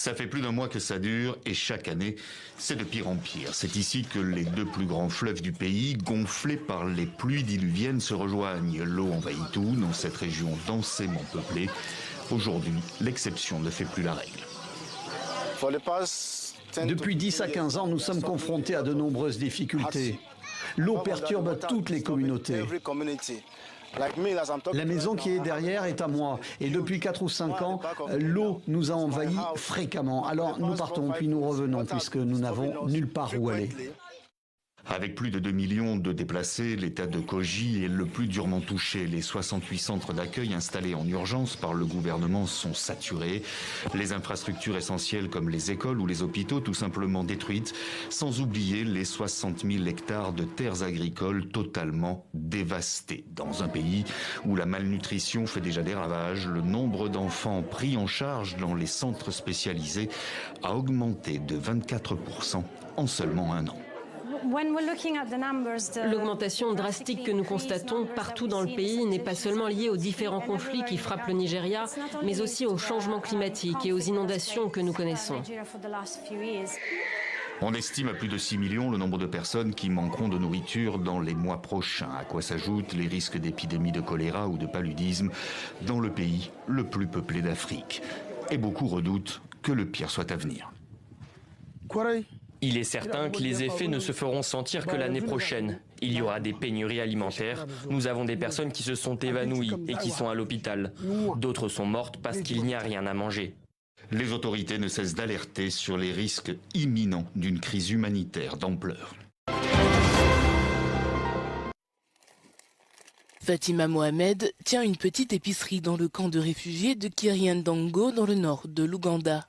Ça fait plus d'un mois que ça dure et chaque année, c'est de pire en pire. C'est ici que les deux plus grands fleuves du pays, gonflés par les pluies diluviennes, se rejoignent. L'eau envahit tout dans cette région densément peuplée. Aujourd'hui, l'exception ne fait plus la règle. Depuis 10 à 15 ans, nous sommes confrontés à de nombreuses difficultés. L'eau perturbe toutes les communautés. La maison qui est derrière est à moi. Et depuis 4 ou 5 ans, l'eau nous a envahis fréquemment. Alors nous partons, puis nous revenons, puisque nous n'avons nulle part où aller. Avec plus de 2 millions de déplacés, l'état de Kogi est le plus durement touché. Les 68 centres d'accueil installés en urgence par le gouvernement sont saturés. Les infrastructures essentielles comme les écoles ou les hôpitaux tout simplement détruites, sans oublier les 60 000 hectares de terres agricoles totalement dévastées. Dans un pays où la malnutrition fait déjà des ravages, le nombre d'enfants pris en charge dans les centres spécialisés a augmenté de 24% en seulement un an. L'augmentation drastique que nous constatons partout dans le pays n'est pas seulement liée aux différents conflits qui frappent le Nigeria, mais aussi au changement climatique et aux inondations que nous connaissons. On estime à plus de 6 millions le nombre de personnes qui manqueront de nourriture dans les mois prochains, à quoi s'ajoutent les risques d'épidémie de choléra ou de paludisme dans le pays le plus peuplé d'Afrique. Et beaucoup redoutent que le pire soit à venir. Il est certain que les effets ne se feront sentir que l'année prochaine. Il y aura des pénuries alimentaires. Nous avons des personnes qui se sont évanouies et qui sont à l'hôpital. D'autres sont mortes parce qu'il n'y a rien à manger. Les autorités ne cessent d'alerter sur les risques imminents d'une crise humanitaire d'ampleur. Fatima Mohamed tient une petite épicerie dans le camp de réfugiés de Kiryandango dans le nord de l'Ouganda.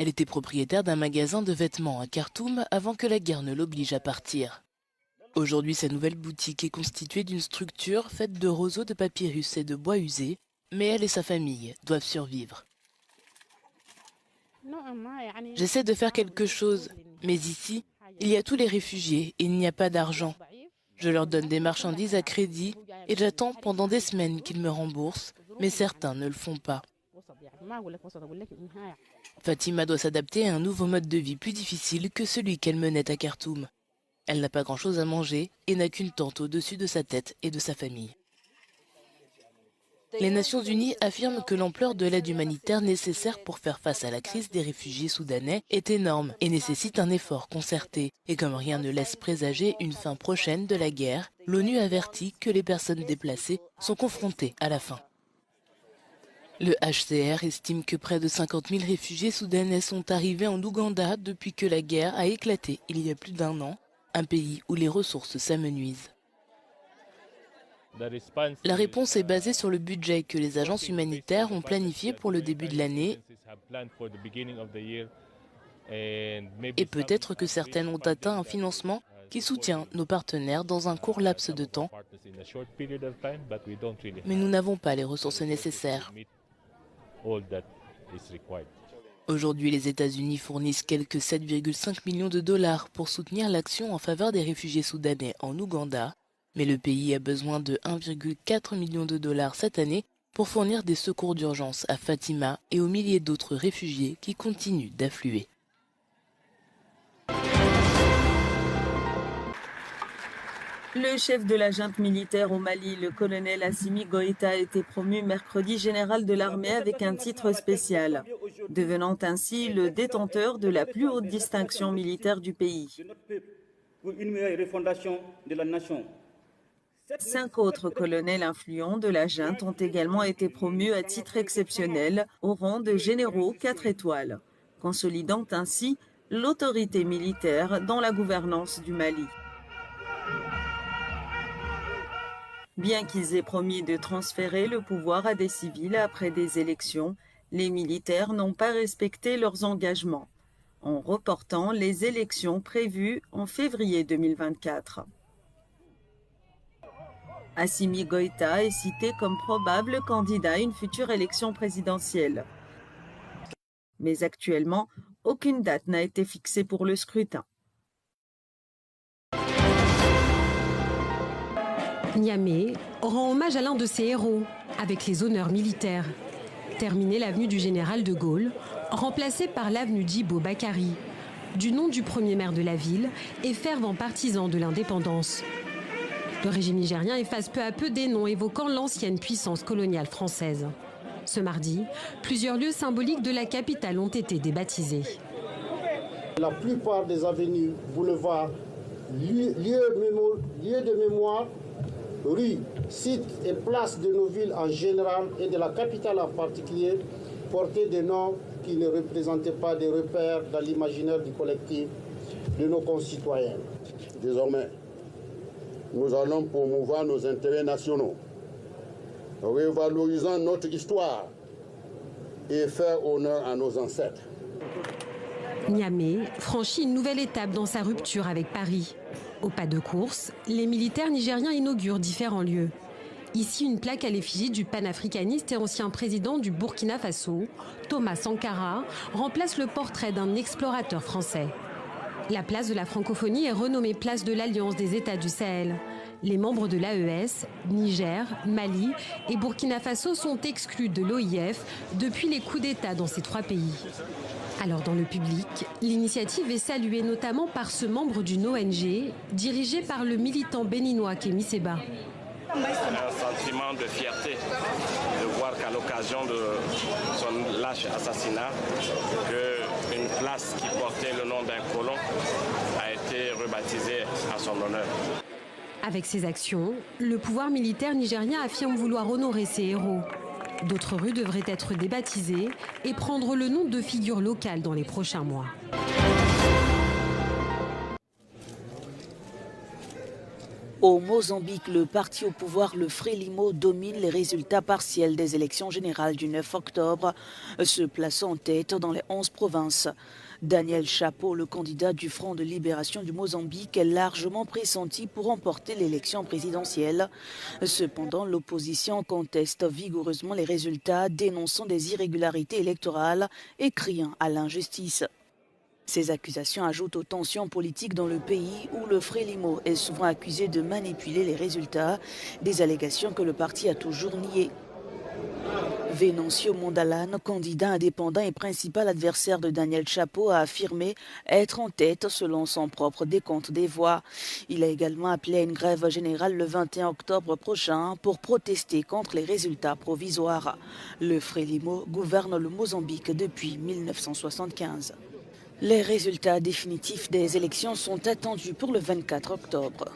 Elle était propriétaire d'un magasin de vêtements à Khartoum avant que la guerre ne l'oblige à partir. Aujourd'hui, sa nouvelle boutique est constituée d'une structure faite de roseaux de papyrus et de bois usés, mais elle et sa famille doivent survivre. J'essaie de faire quelque chose, mais ici, il y a tous les réfugiés et il n'y a pas d'argent. Je leur donne des marchandises à crédit et j'attends pendant des semaines qu'ils me remboursent, mais certains ne le font pas. Fatima doit s'adapter à un nouveau mode de vie plus difficile que celui qu'elle menait à Khartoum. Elle n'a pas grand-chose à manger et n'a qu'une tente au-dessus de sa tête et de sa famille. Les Nations Unies affirment que l'ampleur de l'aide humanitaire nécessaire pour faire face à la crise des réfugiés soudanais est énorme et nécessite un effort concerté. Et comme rien ne laisse présager une fin prochaine de la guerre, l'ONU avertit que les personnes déplacées sont confrontées à la faim. Le HCR estime que près de 50 000 réfugiés soudanais sont arrivés en Ouganda depuis que la guerre a éclaté il y a plus d'un an, un pays où les ressources s'amenuisent. La réponse est basée sur le budget que les agences humanitaires ont planifié pour le début de l'année et peut-être que certaines ont atteint un financement qui soutient nos partenaires dans un court laps de temps, mais nous n'avons pas les ressources nécessaires. Aujourd'hui, les États-Unis fournissent quelques 7,5 millions de dollars pour soutenir l'action en faveur des réfugiés soudanais en Ouganda, mais le pays a besoin de 1,4 million de dollars cette année pour fournir des secours d'urgence à Fatima et aux milliers d'autres réfugiés qui continuent d'affluer. Le chef de la junte militaire au Mali, le colonel Assimi Goïta, a été promu mercredi général de l'armée avec un titre spécial, devenant ainsi le détenteur de la plus haute distinction militaire du pays. 5 autres colonels influents de la junte ont également été promus à titre exceptionnel au rang de généraux 4 étoiles, consolidant ainsi l'autorité militaire dans la gouvernance du Mali. Bien qu'ils aient promis de transférer le pouvoir à des civils après des élections, les militaires n'ont pas respecté leurs engagements, en reportant les élections prévues en février 2024. Assimi Goïta est cité comme probable candidat à une future élection présidentielle. Mais actuellement, aucune date n'a été fixée pour le scrutin. Niamey rend hommage à l'un de ses héros avec les honneurs militaires. Terminée l'avenue du Général de Gaulle, remplacée par l'avenue Djibo Bakary, du nom du premier maire de la ville et fervent partisan de l'indépendance. Le régime nigérien efface peu à peu des noms évoquant l'ancienne puissance coloniale française. Ce mardi, plusieurs lieux symboliques de la capitale ont été débaptisés. La plupart des avenues, boulevards, lieux de mémoire, rues, sites et places de nos villes en général et de la capitale en particulier portaient des noms qui ne représentaient pas des repères dans l'imaginaire du collectif de nos concitoyens. Désormais, nous allons promouvoir nos intérêts nationaux, revalorisant notre histoire et faire honneur à nos ancêtres. Niamey franchit une nouvelle étape dans sa rupture avec Paris. Au pas de course, les militaires nigériens inaugurent différents lieux. Ici, une plaque à l'effigie du panafricaniste et ancien président du Burkina Faso, Thomas Sankara, remplace le portrait d'un explorateur français. La place de la francophonie est renommée place de l'Alliance des États du Sahel. Les membres de l'AES, Niger, Mali et Burkina Faso sont exclus de l'OIF depuis les coups d'État dans ces trois pays. Alors dans le public, l'initiative est saluée notamment par ce membre d'une ONG dirigée par le militant béninois Kémy Séba. Un sentiment de fierté de voir qu'à l'occasion de son lâche assassinat, qu'une place qui portait le nom d'un colon a été rebaptisée à son honneur. Avec ces actions, le pouvoir militaire nigérien affirme vouloir honorer ses héros. D'autres rues devraient être débaptisées et prendre le nom de figures locales dans les prochains mois. Au Mozambique, le parti au pouvoir, le Frelimo, domine les résultats partiels des élections générales du 9 octobre, se plaçant en tête dans les 11 provinces. Daniel Chapo, le candidat du Front de libération du Mozambique, est largement pressenti pour remporter l'élection présidentielle. Cependant, l'opposition conteste vigoureusement les résultats, dénonçant des irrégularités électorales et criant à l'injustice. Ces accusations ajoutent aux tensions politiques dans le pays où le Frelimo est souvent accusé de manipuler les résultats, des allégations que le parti a toujours niées. Venancio Mondlane, candidat indépendant et principal adversaire de Daniel Chapo, a affirmé être en tête selon son propre décompte des voix. Il a également appelé à une grève générale le 21 octobre prochain pour protester contre les résultats provisoires. Le Frelimo gouverne le Mozambique depuis 1975. Les résultats définitifs des élections sont attendus pour le 24 octobre.